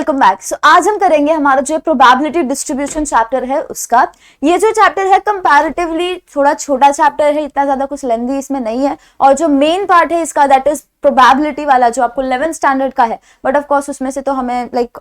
Welcome back. सो आज हम करेंगे हमारा जो प्रोबेबिलिटी डिस्ट्रीब्यूशन चैप्टर है उसका। ये जो चैप्टर है कंपैरेटिवली थोड़ा छोटा चैप्टर है, इतना ज्यादा कुछ लेंथी इसमें नहीं है। और जो मेन पार्ट है इसका दैट इज प्रोबेबिलिटी वाला जो आपको 11th स्टैंडर्ड का है, बट ऑफ कोर्स उसमें से तो हमें लाइक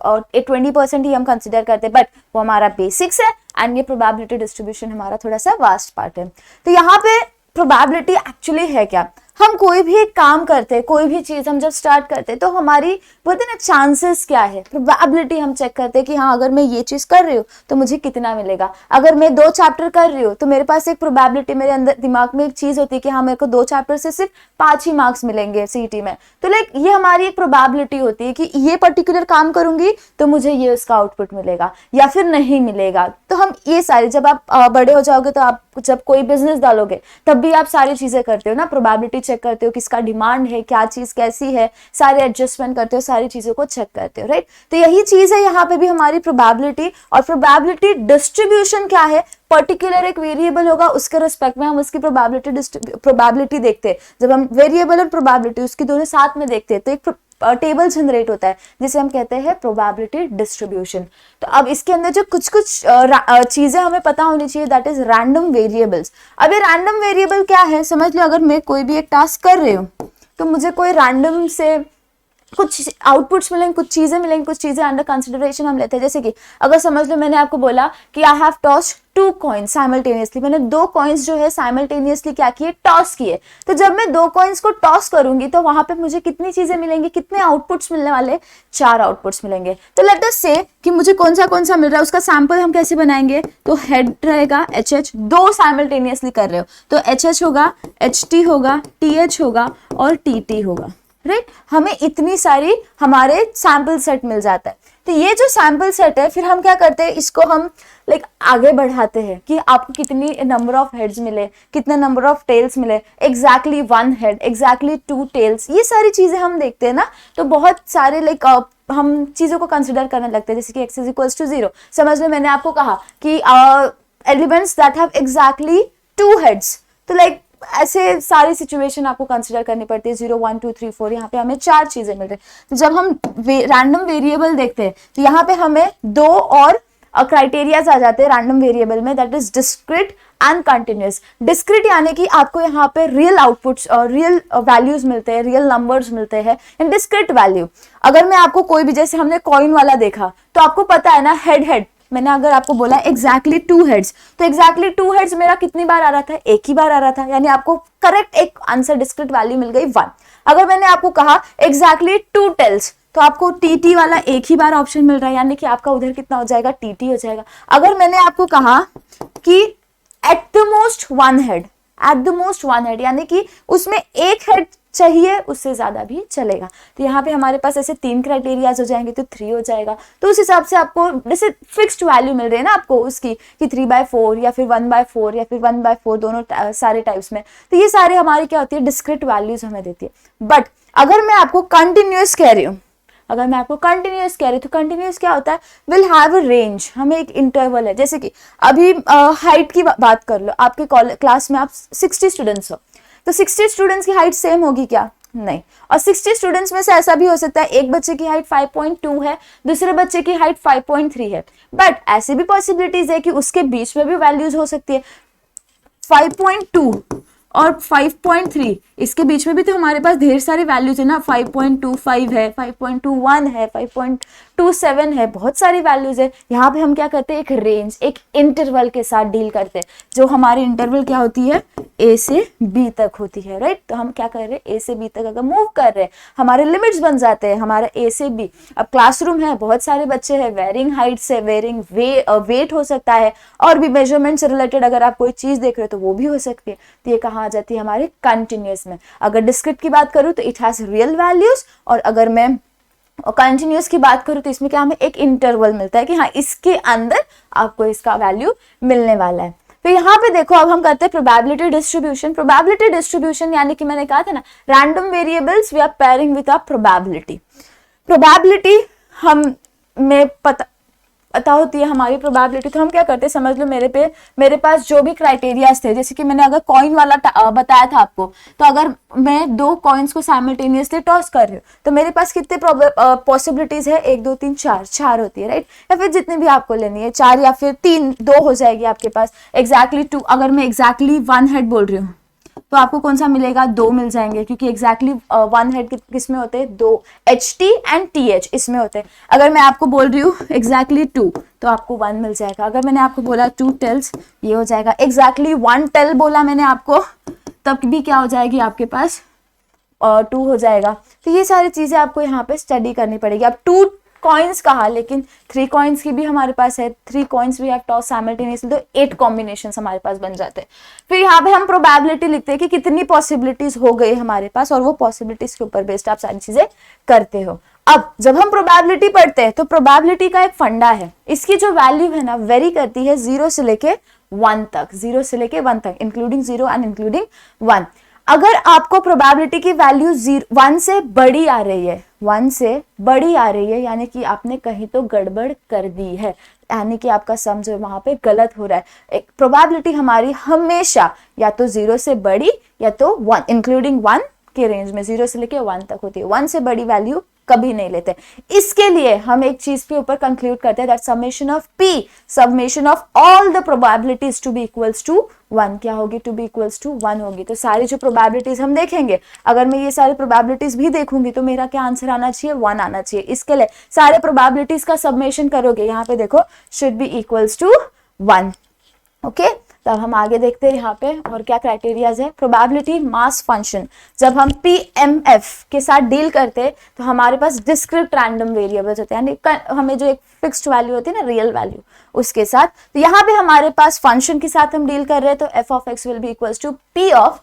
20% ही हम कंसिडर करते हैं, बट वो हमारा बेसिक्स है एंड ये प्रोबेबिलिटी डिस्ट्रीब्यूशन हमारा थोड़ा सा वास्ट पार्ट है। तो यहाँ पे प्रोबेबिलिटी एक्चुअली है क्या? हम कोई भी एक काम करते हैं, कोई भी चीज हम जब स्टार्ट करते हैं तो हमारी बोलते ना चांसेस क्या है, प्रोबेबिलिटी हम चेक करते हैं कि हाँ अगर मैं ये चीज कर रही हूँ तो मुझे कितना मिलेगा। अगर मैं 2 चैप्टर कर रही हूँ तो मेरे पास एक प्रोबेबिलिटी, मेरे अंदर दिमाग में एक चीज होती है कि हाँ मेरे को 2 चैप्टर से सिर्फ 5 ही मार्क्स मिलेंगे सीईटी में। तो लाइक ये हमारी एक प्रोबेबिलिटी होती है कि ये पर्टिकुलर काम करूंगी तो मुझे ये उसका आउटपुट मिलेगा या फिर नहीं मिलेगा। तो हम ये सारी, जब आप बड़े हो जाओगे तो आप जब कोई बिजनेस डालोगे तब भी आप सारी चीजें करते हो ना, प्रोबेबिलिटी चेक करते हो किसका डिमांड है, क्या चीज कैसी है, सारे एडजस्टमेंट करते हो, सारी चीजों को चेक करते हो, राइट। तो यही चीज है यहाँ पे भी हमारी प्रोबेबिलिटी। और प्रोबेबिलिटी डिस्ट्रीब्यूशन क्या है? पर्टिकुलर एक वेरिएबल होगा, उसके रिस्पेक्ट में हम उसकी प्रोबेबिलिटी देखते हैं। जब हम वेरिएबल और प्रोबेबिलिटी उसकी दोनों साथ में देखते हैं तो एक टेबल जनरेट होता है जिसे हम कहते हैं प्रोबेबिलिटी डिस्ट्रीब्यूशन। तो अब इसके अंदर जो कुछ चीजें हमें पता होनी चाहिए, दैट इज रैंडम वेरिएबल्स। अब ये रैंडम वेरिएबल क्या है समझ लो। अगर मैं कोई भी एक टास्क कर रही हूँ तो मुझे कोई रैंडम से कुछ आउटपुट्स मिलेंगे, कुछ चीजें मिलेंगी, कुछ चीजें अंडर कंसिडरेशन हम लेते हैं। जैसे कि अगर समझ लो मैंने आपको बोला कि I have tossed 2 coins simultaneously, मैंने 2 कॉइन्स जो है साइमल्टेनियसली क्या किए, टॉस किए। तो जब मैं 2 कॉइन्स को टॉस करूंगी तो वहां पे मुझे कितनी चीजें मिलेंगी, कितने आउटपुट्स मिलने वाले? 4 आउटपुट्स मिलेंगे। तो लेट अस से कि मुझे कौन सा मिल रहा है, उसका सैंपल हम कैसे बनाएंगे? तो हेड रहेगा HH, 2 साइमल्टेनियसली कर रहे हो तो HH होगा, HT होगा, TH होगा और TT होगा, राइट। हमें इतनी सारी हमारे सैंपल सेट मिल जाता है। तो ये जो सैंपल सेट है फिर हम क्या करते हैं, इसको हम लाइक आगे बढ़ाते हैं कि आपको कितनी नंबर ऑफ हेड्स मिले, कितने नंबर ऑफ टेल्स मिले, एग्जैक्टली 1 हेड, एग्जैक्टली 2 टेल्स, ये सारी चीजें हम देखते हैं ना। तो बहुत सारे लाइक हम चीजों को कंसिडर करने लगते हैं। जैसे कि x = 0, समझ लो मैंने आपको कहा कि elements that have exactly 2 heads, तो लाइक ऐसे सारी सिचुएशन आपको कंसिडर करनी पड़ती है। 0 1 2 3 4, यहाँ पे हमें 4 चीजें मिल रही है। तो जब हम रैंडम वेरिएबल देखते हैं तो यहाँ पे हमें 2 और क्राइटेरियाज आ जाते हैं रैंडम वेरिएबल में, that is discrete and continuous. Discrete यानी कि आपको यहाँ पे रियल आउटपुट्स और रियल वैल्यूज मिलते हैं, रियल नंबर्स मिलते हैं। इन डिस्क्रीट वैल्यू अगर मैं आपको कोई भी, जैसे हमने कॉइन वाला देखा तो आपको पता है ना, हेड मैंने अगर आपको बोला एग्जैक्टली 2 हेड्स तो एग्जैक्टली 2 हेड्स मेरा कितनी बार आ रहा था? एक ही बार आ रहा था, यानी आपको करेक्ट एक आंसर डिस्क्रीट वैल्यू मिल गई 1। अगर मैंने आपको कहा एग्जैक्टली 2 टेल्स तो आपको TT वाला एक ही बार ऑप्शन मिल रहा है, यानी कि आपका उधर कितना हो जाएगा? TT हो जाएगा। अगर मैंने आपको कहा कि at the most 1 head, at the most 1 head यानी कि उसमें एक हेड चाहिए, उससे ज्यादा भी चलेगा। तो यहाँ पे हमारे पास ऐसे 3 क्राइटेरियाज हो जाएंगे तो 3 हो जाएगा। तो उस हिसाब से आपको जैसे फिक्स्ड वैल्यू मिल रही है ना आपको उसकी कि 3/4 या फिर 1/4 या फिर 1/4, दोनों सारे टाइप्स में। तो ये सारे हमारी क्या होती है? डिस्क्रीट वैल्यूज हमें देती है। बट अगर मैं आपको कंटिन्यूअस कह रही हूँ, अगर मैं आपको कंटिन्यूअस कह रही हूँ तो कंटिन्यूअस क्या होता है? विल हैव अ रेंज, हमें एक इंटरवल है। जैसे कि अभी हाइट की बात कर लो, आपके क्लास में आप 60 स्टूडेंट्स हो तो 60 स्टूडेंट्स की हाइट सेम होगी क्या? नहीं। और 60 स्टूडेंट्स में से ऐसा भी हो सकता है एक बच्चे की हाइट 5.2 है, दूसरे बच्चे की हाइट 5.3 है, बट ऐसी भी पॉसिबिलिटीज है कि उसके बीच में भी वैल्यूज हो सकती है। 5.2 और 5.3 इसके बीच में भी तो हमारे पास ढेर सारी वैल्यूज है ना। 5.25 है, 5.21 है, 5.27 है, बहुत सारी वैल्यूज है। यहाँ पे हम क्या करते हैं? एक रेंज, एक इंटरवल के साथ डील करते हैं। जो हमारी इंटरवल क्या होती है? A से B तक होती है, राइट। तो हम क्या कर रहे हैं? A से B तक अगर मूव कर रहे हैं, हमारे लिमिट्स बन जाते हैं हमारा A से B। अब क्लासरूम है, बहुत सारे बच्चे हैं, वेरिंग हाइट से, वेरिंग वेट हो सकता है, और भी मेजरमेंट से रिलेटेड अगर आप कोई चीज देख रहे हो तो वो भी हो सकती है। तो ये कहाँ आ जाती है? हमारे कंटिन्यूअस में। अगर डिस्क्रीट की बात करूँ तो इट हैज रियल वैल्यूज, और अगर मैं कंटिन्यूअस की बात करूँ तो इसमें क्या हमें एक इंटरवल मिलता है कि हाँ इसके अंदर आपको इसका वैल्यू मिलने वाला है। तो यहाँ पे देखो अब हम करते हैं प्रोबेबिलिटी डिस्ट्रीब्यूशन। प्रोबेबिलिटी डिस्ट्रीब्यूशन यानी कि मैंने कहा था ना, random variables we are pairing with a probability. Probability हम में पता पता होती है हमारी प्रोबेबिलिटी, तो हम क्या करते हैं, समझ लो मेरे पास जो भी क्राइटेरियाज थे, जैसे कि मैंने अगर कॉइन वाला बताया था आपको, तो अगर मैं 2 कॉइन्स को साइमल्टेनियसली टॉस कर रही हूँ तो मेरे पास कितने पॉसिबिलिटीज है, 1 2 3 4 होती है, राइट। या फिर जितनी भी आपको लेनी है, 4 या फिर 3, 2 हो जाएगी आपके पास, एग्जैक्टली 2। अगर मैं एग्जैक्टली 1 हेड बोल रही हूँ तो आपको कौन सा मिलेगा, 2 मिल जाएंगे, क्योंकि एग्जैक्टली 1 हेड किस में होते हैं, 2 HT एंड TH इसमें होते हैं। अगर मैं आपको बोल रही हूँ एग्जैक्टली 2 तो आपको 1 मिल जाएगा। अगर मैंने आपको बोला 2 टेल्स, ये हो जाएगा। एग्जैक्टली 1 टेल बोला मैंने आपको, तब भी क्या हो जाएगी आपके पास, 2 हो जाएगा। तो ये सारी चीजें आपको यहाँ पे स्टडी करनी पड़ेगी। अब 2 कॉइन्स कहा, लेकिन 3 कॉइन्स की भी हमारे पास है, 3 coins we have toss simultaneously, तो 8 कॉम्बिनेशंस हमारे पास बन जाते हैं। फिर यहाँ पे हम प्रोबेबिलिटी लिखते हैं कि कितनी पॉसिबिलिटीज हो गई हमारे पास, और वो पॉसिबिलिटीज के ऊपर बेस्ड आप सारी चीजें करते हो। अब जब हम प्रोबेबिलिटी पढ़ते हैं तो प्रोबेबिलिटी का एक फंडा है, इसकी जो वैल्यू है ना वेरी करती है 0 से लेके 1 तक, 0 से लेके 1 तक, इंक्लूडिंग 0 एंड इंक्लूडिंग 1। अगर आपको प्रोबेबिलिटी की वैल्यू 1 से बड़ी आ रही है, 1 से बड़ी आ रही है, यानी कि आपने कहीं तो गड़बड़ कर दी है, यानी कि आपका सम जो वहां पे गलत हो रहा है। एक प्रोबेबिलिटी हमारी हमेशा या तो 0 से बड़ी या तो 1 इंक्लूडिंग 1 के रेंज में, 0 से लेके 1 तक होती है। 1 से बड़ी वैल्यू कभी नहीं लेते। इसके लिए हम एक चीज के ऊपर कंक्लूड करते हैं, that summation of P, summation of all the probabilities to be equals to 1, क्या होगी, टू बी इक्वल्स टू 1 होगी। तो सारी जो प्रोबेबिलिटीज हम देखेंगे, अगर मैं ये सारी प्रोबेबिलिटीज भी देखूंगी तो मेरा क्या आंसर आना चाहिए, 1 आना चाहिए। इसके लिए सारे प्रोबेबिलिटीज का सबमेशन करोगे, यहाँ पे देखो should be equals to 1, okay. तब हम आगे देखते हैं यहाँ पे और क्या क्राइटेरियाज है। प्रोबेबिलिटी मास फंक्शन, जब हम PMF के साथ डील करते हैं तो हमारे पास डिस्क्रीट रैंडम वेरिएबल्स होते हैं, यानी हमें जो एक फिक्स्ड वैल्यू होती है ना, रियल वैल्यू, उसके साथ। तो यहाँ पे हमारे पास फंक्शन के साथ हम डील कर रहे हैं, तो f of x will be equals to p of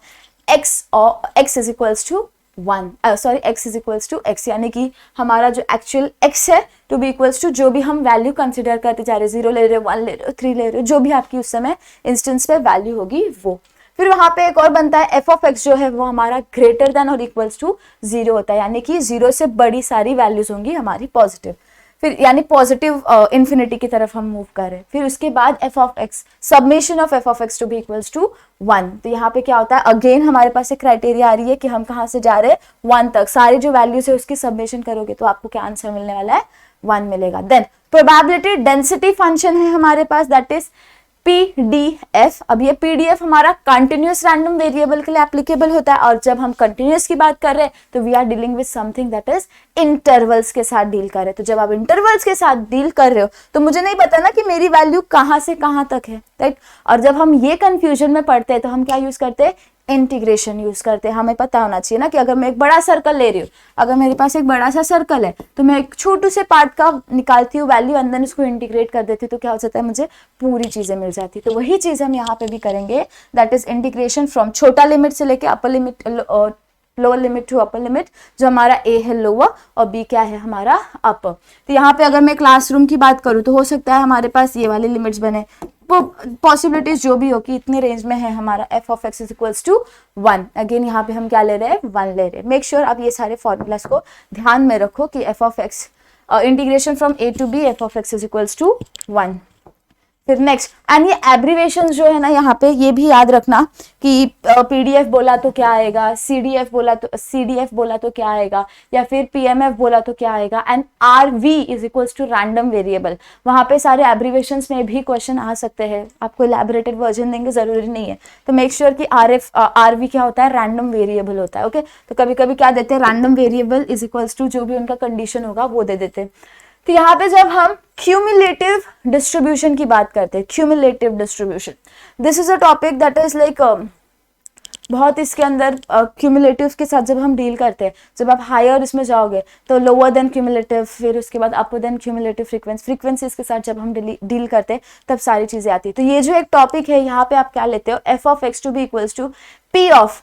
x, और x is equals to 1, sorry x is equals to x, यानी कि हमारा जो एक्चुअल x है टू बी इक्वल्स टू जो भी हम वैल्यू कंसिडर करते जा रहे, 0 ले रहे, 1 ले रहे, 3 ले रहे, जो भी आपकी उस समय इंस्टेंस पे वैल्यू होगी वो। फिर वहां पे एक और बनता है f of x, जो है वो हमारा ग्रेटर देन और इक्वल्स टू 0 होता है, यानी कि 0 से बड़ी सारी वैल्यूज होंगी हमारी पॉजिटिव, फिर यानी पॉजिटिव इन्फिनिटी की तरफ हम मूव कर रहे हैं। फिर उसके बाद f of x, submission of f of x to be equals to 1। तो यहाँ पे क्या होता है, अगेन हमारे पास एक क्राइटेरिया आ रही है कि हम कहाँ से जा रहे हैं, 1 तक। सारी जो वैल्यूज है उसकी सबमिशन करोगे तो आपको क्या आंसर मिलने वाला है, 1 मिलेगा। देन प्रोबेबिलिटी डेंसिटी फंक्शन है हमारे पास, दैट इज PDF। अब ये PDF हमारा कंटिन्यूअस रैंडम वेरिएबल के लिए एप्लीकेबल होता है, और जब हम कंटिन्यूअस की बात कर रहे हैं तो we are dealing with something that is intervals के साथ डील कर रहे हैं। तो जब आप इंटरवल्स के साथ डील कर रहे हो तो मुझे नहीं पता ना कि मेरी वैल्यू कहाँ से कहाँ तक है, राइट। और जब हम ये कंफ्यूजन में पढ़ते हैं तो हम क्या यूज करते हैं, इंटीग्रेशन यूज करते हैं। हमें पता होना चाहिए ना कि अगर मैं एक बड़ा सर्कल ले रही हूँ, अगर मेरे पास एक बड़ा सा सर्कल है तो मैं एक छोटू से पार्ट का निकालती हूँ वैल्यू, अंदर उसको इंटीग्रेट कर देती हूँ, तो क्या हो जाता है, मुझे पूरी चीजें मिल जाती है। तो वही चीज हम यहाँ पे भी करेंगे, दैट इज इंटीग्रेशन फ्रॉम छोटा लिमिट से लेके upper limit, lower limit to upper limit. जो हमारा A है लोअर और B क्या है हमारा अपर। तो यहाँ पे अगर मैं क्लासरूम की बात करूँ तो हो सकता है हमारे पास ये वाले लिमिट्स बने, पॉसिबिलिटीज जो भी हो कि इतने रेंज में है हमारा f of x is equals to 1। Again यहाँ पे हम क्या ले रहे हैं, 1 ले रहे हैं। मेक श्योर आप ये सारे फॉर्मूलाज को ध्यान में रखो कि f of x integration from A to B, f of x is equals to 1। फिर नेक्स्ट, एंड ये एब्रीवेशंस जो है ना यहाँ पे ये भी याद रखना कि PDF बोला तो क्या आएगा, CDF बोला तो क्या आएगा, या फिर PMF बोला तो क्या आएगा, and RV is equals to random variable. वहां पे सारे एब्रीवेशंस में भी क्वेश्चन आ सकते हैं, आपको इलैबोरेटेड वर्जन देंगे जरूरी नहीं है। तो मेक श्योर कि RV क्या होता है, रैंडम वेरिएबल होता है, ओके। तो कभी कभी क्या देते हैं, random variable is equals to जो भी उनका कंडीशन होगा वो दे देते हैं। तो यहाँ पे जब हम क्यूमुलेटिव डिस्ट्रीब्यूशन की बात करते हैं, cumulative distribution, this is a topic that is like बहुत इसके अंदर क्यूमुलेटिव के साथ जब हम डील करते हैं, जब आप हायर इसमें जाओगे तो लोअर देन क्यूमुलेटिव, फिर उसके बाद अपर देन क्यूमुलेटिव फ्रीक्वेंसीज के साथ जब हम डील करते हैं तब सारी चीजें आती है। तो ये जो एक टॉपिक है यहाँ पे आप क्या लेते हो, f of x to be equals to p of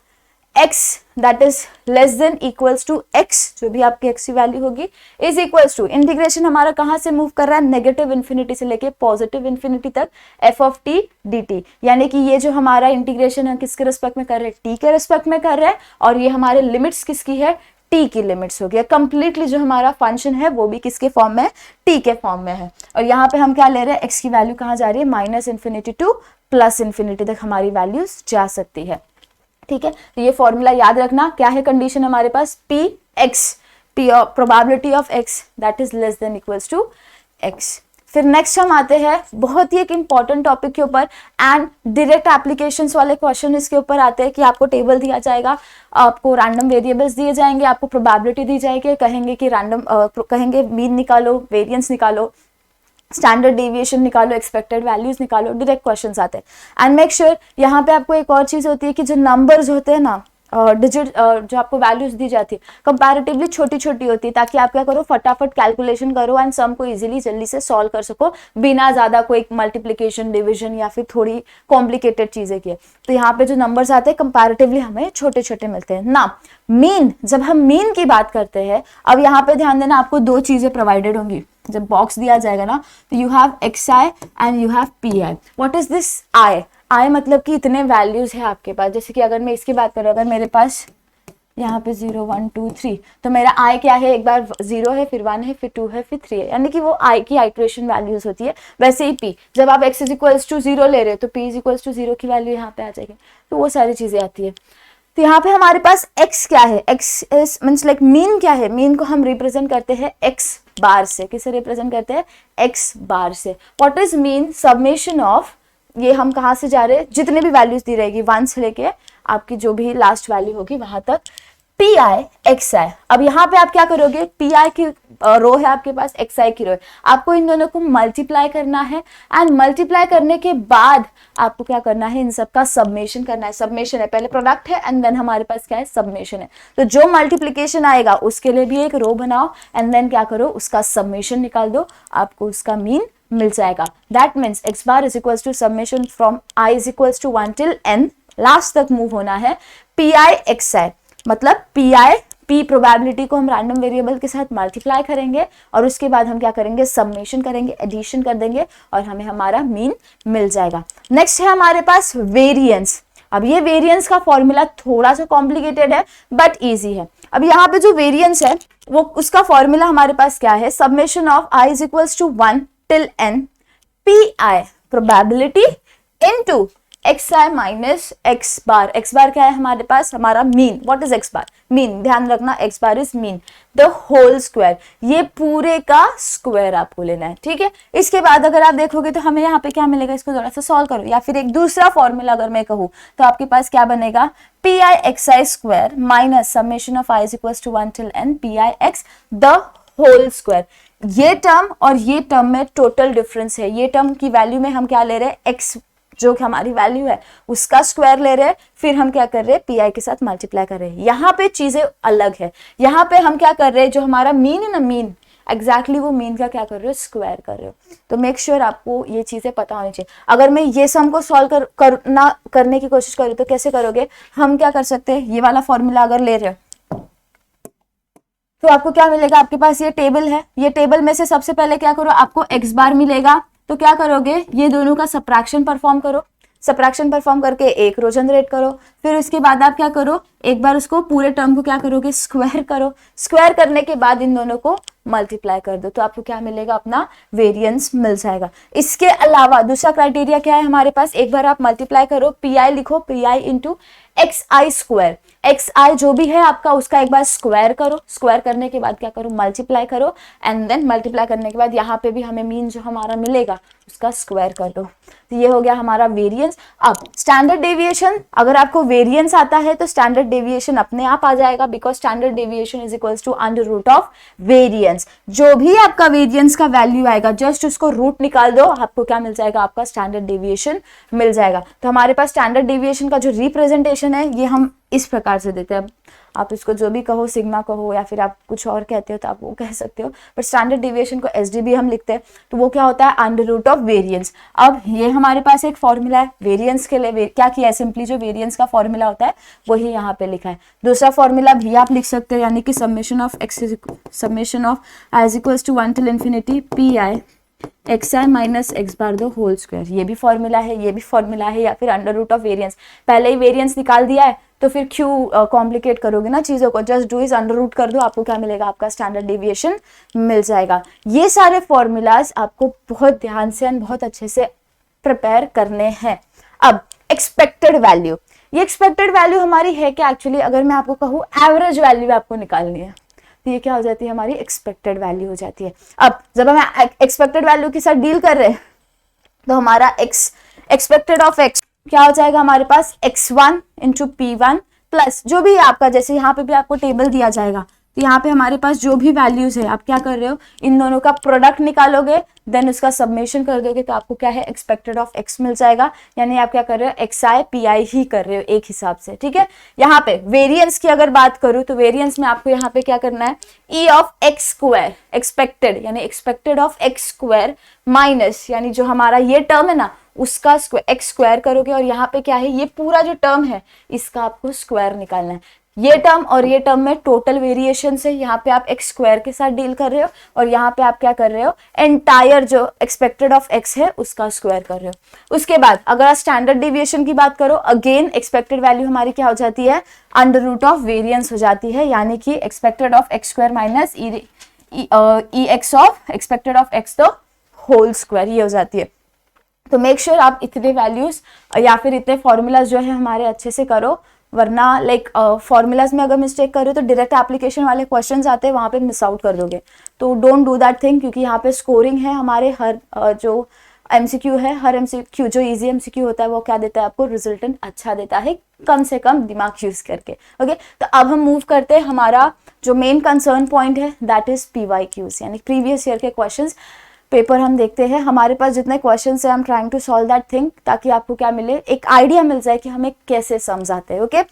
x that is less than equals to x, जो भी आपकी x की वैल्यू होगी, इज इक्वल्स टू इंटीग्रेशन हमारा कहाँ से मूव कर रहा है, नेगेटिव इन्फिनिटी से लेके पॉजिटिव इन्फिनिटी तक, f of t dt। यानी कि ये जो हमारा इंटीग्रेशन है किसके रिस्पेक्ट में कर रहे हैं, t के रिस्पेक्ट में कर रहे हैं, और ये हमारे लिमिट्स किसकी है, t की लिमिट्स हो गया। कंप्लीटली जो हमारा फंक्शन है वो भी किसके फॉर्म में है, t के फॉर्म में है, और यहाँ पे हम क्या ले रहे हैं, x की वैल्यू कहाँ जा रही है, -∞ टू +∞ तक हमारी वैल्यूज जा सकती है। ठीक है, तो ये फॉर्मूला याद रखना। क्या है कंडीशन हमारे पास, Px, probability of x that is less than equals to x। फिर नेक्स्ट हम आते हैं बहुत ही एक इंपॉर्टेंट टॉपिक के ऊपर एंड डायरेक्ट एप्लीकेशंस वाले क्वेश्चन इसके ऊपर आते हैं कि आपको टेबल दिया जाएगा, आपको रैंडम वेरिएबल्स दिए जाएंगे, आपको प्रोबेबिलिटी दी जाएगी, कहेंगे कि रैंडम कहेंगे मीन निकालो, वेरिएंस निकालो, स्टैंडर्ड डेविएशन निकालो, एक्सपेक्टेड वैल्यूज निकालो, डायरेक्ट क्वेश्चंस आते हैं। एंड मेक श्योर यहाँ पे आपको एक और चीज होती है कि जो नंबर्स होते हैं ना, डिजिट जो आपको वैल्यूज दी जाती है कंपैरेटिवली छोटी छोटी होती है, ताकि आप क्या करो, फटाफट कैलकुलेशन करो एंड सम को इजीली जल्दी से सॉल्व कर सको बिना ज्यादा कोई मल्टीप्लिकेशन, डिवीजन या फिर थोड़ी कॉम्प्लिकेटेड चीजें किए। तो यहाँ पे जो नंबर्स आते हैं कंपैरेटिवली हमें छोटे छोटे मिलते हैं ना। मीन, जब हम मीन की बात करते हैं, अब यहाँ पे ध्यान देना, आपको दो चीजें प्रोवाइडेड होंगी। जब बॉक्स दिया जाएगा ना, तो you have xi and you have pi। What is this i? i मतलब कि इतने वैल्यूज है आपके पास। जैसे कि अगर मैं इसकी बात करूँ, अगर मेरे पास यहाँ पे 0 1 2 3, तो मेरा i क्या है, एक बार 0 है, फिर 1 है, फिर 2 है, फिर 3 है, यानी कि वो i की आइट्रेशन वैल्यूज होती है। वैसे ही p, जब आप x इक्वल्स टू 0 ले रहे हो तो p इक्वल्स टू 0 की वैल्यू यहाँ पे आ जाएगी। तो वो सारी चीजें आती है। तो यहाँ पे हमारे पास x क्या है, x is means like mean क्या है, मीन को हम रिप्रेजेंट करते हैं x बार से। किसे रिप्रेजेंट करते हैं, x बार से। What is mean, summation of, ये हम कहाँ से जा रहे हैं, जितने भी वैल्यूज दी रहेगी 1 से लेके आपकी जो भी लास्ट वैल्यू होगी वहां तक, pi xi। अब यहाँ पे आप क्या करोगे, pi की रो है आपके पास, xi की रो है, आपको इन दोनों को मल्टीप्लाई करना है एंड मल्टीप्लाई करने के बाद आपको क्या करना है, इन सब का सबमेशन करना है। सबमेशन है, पहले प्रोडक्ट है एंड देन हमारे पास क्या है, सबमेशन है। तो जो मल्टीप्लीकेशन आएगा उसके लिए भी एक रो बनाओ एंड देन क्या करो, उसका सबमेशन निकाल दो, आपको उसका मीन मिल जाएगा। That means x bar is equals to summation from i is equals to 1 till n, last तक मूव होना है, pi xi। मतलब p प्रोबेबिलिटी को हम रैंडम वेरिएबल के साथ मल्टीप्लाई करेंगे और उसके बाद हम क्या करेंगे, सबमेशन करेंगे, एडिशन कर देंगे और हमें हमारा मीन मिल जाएगा। नेक्स्ट है हमारे पास वेरिएंस। अब ये वेरिएंस का फॉर्मूला थोड़ा सा कॉम्प्लिकेटेड है बट इजी है। अब यहाँ पे जो वेरिएंस है वो उसका फॉर्मूला हमारे पास क्या है, summation of i is equals to 1 till n pi probability into xi minus x bar. x bar क्या है हमारे पास, हमारा mean. What is x bar, mean. ध्यान रखना x bar is mean, the whole square, ये पूरे का स्क्वायर आपको लेना है। ठीक है, इसके बाद अगर आप देखोगे तो हमें यहाँ पे क्या मिलेगा, इसको थोड़ा सा सॉल्व करो, या फिर एक दूसरा फॉर्मूला अगर मैं कहूँ तो आपके पास क्या बनेगा, pi xi square minus summation of i is equals to 1 till n pi x the whole square. ये टर्म और ये टर्म में टोटल डिफरेंस है। ये टर्म की वैल्यू में हम क्या ले रहे हैं, x जो कि हमारी वैल्यू है उसका स्क्वायर ले रहे हैं, फिर हम क्या कर रहे हैं, pi के साथ मल्टीप्लाई कर रहे हैं। यहाँ पे चीजें अलग है, यहाँ पे हम क्या कर रहे हैं, जो हमारा मीन है ना, मीन एग्जैक्टली वो मीन का क्या कर रहे हो, स्क्वायर कर रहे हो। तो मेक श्योर आपको ये चीजें पता होनी चाहिए। अगर मैं ये सम को सॉल्व करने की कोशिश करूँ तो कैसे करोगे, हम क्या कर सकते हैं, ये वाला फॉर्मूला अगर ले रहे हो तो आपको क्या मिलेगा, आपके पास ये टेबल है, ये टेबल में से सबसे पहले क्या करो, आपको x बार मिलेगा। तो क्या करोगे, ये दोनों का सबट्रैक्शन परफॉर्म करो, सबट्रैक्शन परफॉर्म करके एक रो जनरेट करो। फिर उसके बाद आप क्या करो, एक बार उसको पूरे टर्म को क्या करोगे, स्क्वायर करो। स्क्वायर करने के बाद इन दोनों को मल्टीप्लाई कर दो, तो आपको क्या मिलेगा, अपना वेरिएंस मिल जाएगा। इसके अलावा दूसरा क्राइटेरिया क्या है हमारे पास, एक बार आप मल्टीप्लाई करो, pi लिखो, pi into xi square. xi जो भी है आपका उसका एक बार स्क्वायर करो, स्क्वायर करने के बाद क्या करो, मल्टीप्लाई करो एंड देन मल्टीप्लाई करने के बाद यहाँ पे भी हमें मीन जो हमारा मिलेगा उसका स्क्वायर कर दो। तो ये हो गया हमारा वेरिएंस। अब स्टैंडर्ड डेविएशन, अगर आपको वेरिएंस आता है तो स्टैंडर्ड डेविएशन अपने आप आ जाएगा, because standard deviation is equals to under root of variance. जो भी आपका वेरिएंस का वैल्यू आएगा जस्ट उसको रूट निकाल दो, आपको क्या मिल जाएगा, आपका स्टैंडर्ड डेविएशन मिल जाएगा। तो हमारे पास स्टैंडर्ड डेविएशन का जो रिप्रेजेंटेशन है ये हम इस प्रकार से देते हैं। आप इसको जो भी कहो, सिग्मा कहो या फिर आप कुछ और कहते हो तो आप वो कह सकते हो, पर स्टैंडर्ड डेविएशन को एसडीबी हम लिखते हैं। तो वो क्या होता है, अंडर रूट ऑफ वेरिएंस। अब ये हमारे पास एक फॉर्मूला है वेरिएंस के लिए, क्या किया है, सिंपली जो वेरिएंस का फॉर्मूला होता है वही यहाँ पे लिखा है। दूसरा फॉर्मूला भी आप लिख सकते हो, यानी कि summation of x summation of i is equals to 1 till infinity pi x i minus x bar दो होल स्क्वायर, ये भी फॉर्मूला है, ये भी फॉर्मूला है, या फिर अंडर रूट ऑफ वेरिएंस, पहले ही वेरिएंस निकाल दिया है तो फिर क्यों कॉम्प्लिकेट करोगे ना चीज़ों को, just do is under root कर दो, आपको क्या मिलेगा, आपका स्टैंडर्ड डेविएशन मिल जाएगा। ये सारे फॉर्मूलाज आपको बहुत ध्यान से एंड बहुत अच्छे से प्रिपेयर करने हैं। अब एक्सपेक्टेड वैल्यू, ये एक्सपेक्टेड वैल्यू हमारी है क्या एक्चुअली, अगर मैं आपको कहूँ एवरेज वैल्यू आपको निकालनी है तो ये क्या हो जाती है, हमारी एक्सपेक्टेड वैल्यू हो जाती है। अब जब हम एक्सपेक्टेड वैल्यू के साथ डील कर रहे हैं तो हमारा एक्सपेक्टेड ऑफ एक्स क्या हो जाएगा हमारे पास, x1 इंटू P1 प्लस जो भी आपका, जैसे यहाँ पे भी आपको टेबल दिया जाएगा तो यहाँ पे हमारे पास जो भी वैल्यूज है आप क्या कर रहे हो, इन दोनों का प्रोडक्ट निकालोगे, देन उसका सबमेशन कर दोगे तो आपको क्या है, एक्सपेक्टेड ऑफ एक्स मिल जाएगा। यानी आप क्या कर रहे हो, एक्स आई पी आई ही कर रहे हो एक हिसाब से, ठीक है। यहाँ पे वेरिएंस की अगर बात करूँ तो वेरिएंस में आपको यहाँ पे क्या करना है, E of x square expected, यानी expected of x square minus, यानी जो हमारा ये टर्म है ना उसका एक्स स्क्वायर करोगे, और यहाँ पे क्या है, ये पूरा जो टर्म है इसका आपको स्क्वायर निकालना है। ये टर्म और ये टर्म में टोटल वेरिएशन से यहाँ पे आप एक्स स्क्वायर के साथ डील कर रहे हो, और यहाँ पे आप क्या कर रहे हो, एंटायर जो एक्सपेक्टेड ऑफ एक्स है उसका स्क्वायर कर रहे हो। उसके बाद अगर आप स्टैंडर्ड डेविएशन की बात करो, अगेन एक्सपेक्टेड वैल्यू हमारी क्या हो जाती है, अंडर रूट ऑफ वेरिएंस हो जाती है, यानी कि expected of x square minus E x of expected of x the whole square, ये हो जाती है। तो मेक श्योर आप इतने वैल्यूज या फिर इतने फॉर्मूलाज जो है हमारे अच्छे से करो, वरना लाइक फॉर्मूलाज में अगर मिस्टेक करो तो डायरेक्ट एप्लीकेशन वाले क्वेश्चंस आते हैं, वहां पे मिस आउट कर दोगे। तो डोंट डू दैट थिंग, क्योंकि यहाँ पे स्कोरिंग है हमारे हर जो एमसीक्यू है, हर एमसीक्यू जो इजी एमसीक्यू होता है वो क्या देता है आपको, रिजल्टेंट अच्छा देता है कम से कम दिमाग यूज करके। ओके, तो अब हम मूव करते हैं, हमारा जो मेन कंसर्न पॉइंट है दैट इज पीवाईक्यूज, यानी प्रीवियस ईयर के क्वेश्चंस पेपर हम देखते हैं। हमारे पास जितने क्वेश्चंस है, I am trying to solve that thing, ताकि आपको क्या मिले, एक आइडिया मिल जाए कि हमें कैसे समझाते हैं। ओके,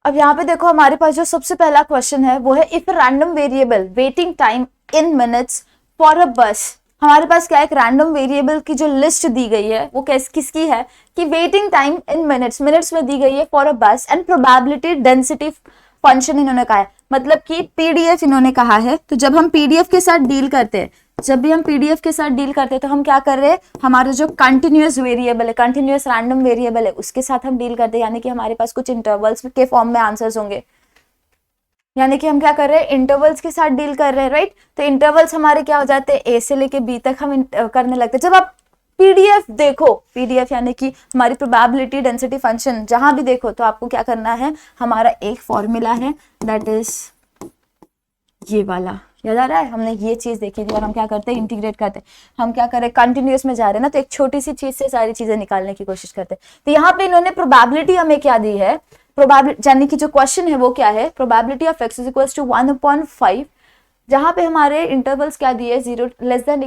अब यहाँ पे देखो हमारे पास जो सबसे पहला क्वेश्चन है वो है, if random variable waiting time in minutes for a बस। हमारे पास क्या, एक रैंडम वेरिएबल की जो लिस्ट दी गई है वो किसकी है, कि वेटिंग टाइम इन मिनट्स में दी गई है फॉर अ बस, एंड प्रोबेबिलिटी डेंसिटी फंक्शन इन्होंने कहा है, मतलब कि पीडीएफ इन्होंने कहा है। तो जब हम पीडीएफ के साथ डील करते हैं, जब भी हम पीडीएफ के साथ डील करते हैं तो हम क्या कर रहे हैं, हमारा जो कंटिन्यूअस वेरिएबल है, कंटिन्यूअस रैंडम वेरिएबल है, उसके साथ हम डील करते हैं, यानी कि हमारे पास कुछ इंटरवल्स के फॉर्म में आंसर्स होंगे, यानी कि हम क्या कर रहे हैं, इंटरवल्स के साथ डील कर रहे हैं, राइट। तो इंटरवल्स हमारे क्या हो जाते हैं, ए से लेके बी तक हम करने लगते हैं। जब आप पीडीएफ देखो, पीडीएफ यानी कि हमारी प्रोबेबिलिटी डेंसिटी फंक्शन जहां भी देखो तो आपको क्या करना है, हमारा एक फॉर्मूला है दैट इज ये वाला, याद आ रहा है, हमने ये चीज देखी थी, और हम क्या करते हैं, इंटीग्रेट करते हैं। हम क्या करें, कंटिन्यूअस में जा रहे हैं ना, तो एक छोटी सी चीज से सारी चीजें निकालने की कोशिश करते हैं। तो यहाँ पे इन्होंने प्रोबेबिलिटी हमें क्या दी है, प्रोबेबिलिटी यानी कि जो क्वेश्चन है वो क्या है, probability of x is equal to 1/5, जहां पे हमारे इंटरवल्स क्या दिए, 0 less than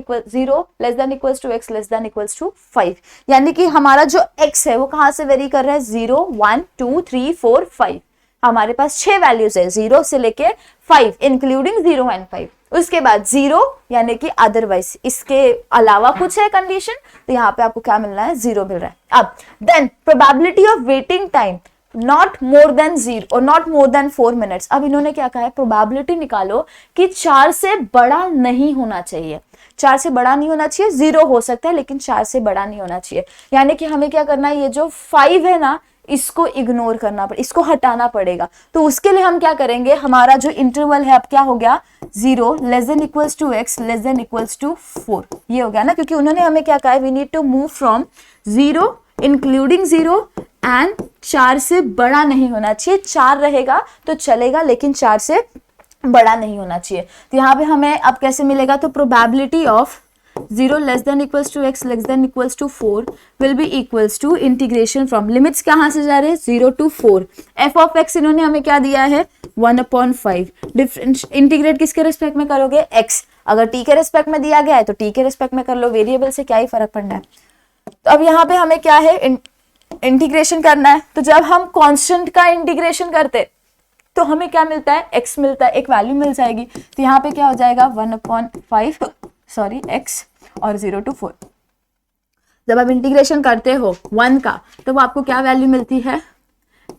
equals to x less than equals to 5, यानी कि हमारा जो x है वो कहां से वेरी कर रहा है, 0 1 2 3 4 5, हमारे पास 6 वैल्यूज है 0 से लेके 5 इंक्लूडिंग 0 एंड 5। उसके बाद 0 यानी कि अदरवाइज, इसके अलावा कुछ है कंडीशन, तो यहाँ पे आपको क्या मिलना है, 0 मिल रहा है। अब then probability of waiting time not more than 0 और नॉट मोर देन 4 मिनट्स। अब इन्होंने क्या कहा है, प्रोबेबिलिटी निकालो कि 4 से बड़ा नहीं होना चाहिए, 4 से बड़ा नहीं होना चाहिए, 0 हो सकता है लेकिन 4 से बड़ा नहीं होना चाहिए। यानी कि हमें क्या करना है, ये जो 5 है ना इसको इग्नोर करना पड़ेगा, इसको हटाना पड़ेगा। तो उसके लिए हम क्या करेंगे, हमारा जो इंटरवल है अब क्या हो गया, 0 less than equals to x less than equals to 4, ये हो गया ना, क्योंकि उन्होंने हमें क्या कहा है, we need to move from 0 including 0 and 4 से बड़ा नहीं होना चाहिए। 4 रहेगा तो चलेगा लेकिन 4 से बड़ा नहीं होना चाहिए। तो यहाँ पे हमें अब कैसे मिलेगा, तो probability of 0 less than equals to x less than equals to 4 will be equals to integration from, limits कहाँ से जा रहे हैं, 0 to 4, f ऑफ x इन्होंने हमें क्या दिया है, 1/5, डिफरेंस इंटीग्रेट किसके रिस्पेक्ट में करोगे, x, अगर t के रिस्पेक्ट में दिया गया है तो t के रिस्पेक्ट में कर लो, वेरिएबल से क्या ही फर्क पड़ना है। तो अब यहाँ पे हमें क्या है, इंटीग्रेशन करना है। तो जब हम कांस्टेंट का इंटीग्रेशन करते तो हमें क्या मिलता है, x मिलता है, एक वैल्यू मिल जाएगी। तो यहाँ पे क्या हो जाएगा, 1/5 सॉरी x और 0 to 4। जब आप इंटीग्रेशन करते हो 1 का तो वो आपको क्या वैल्यू मिलती है,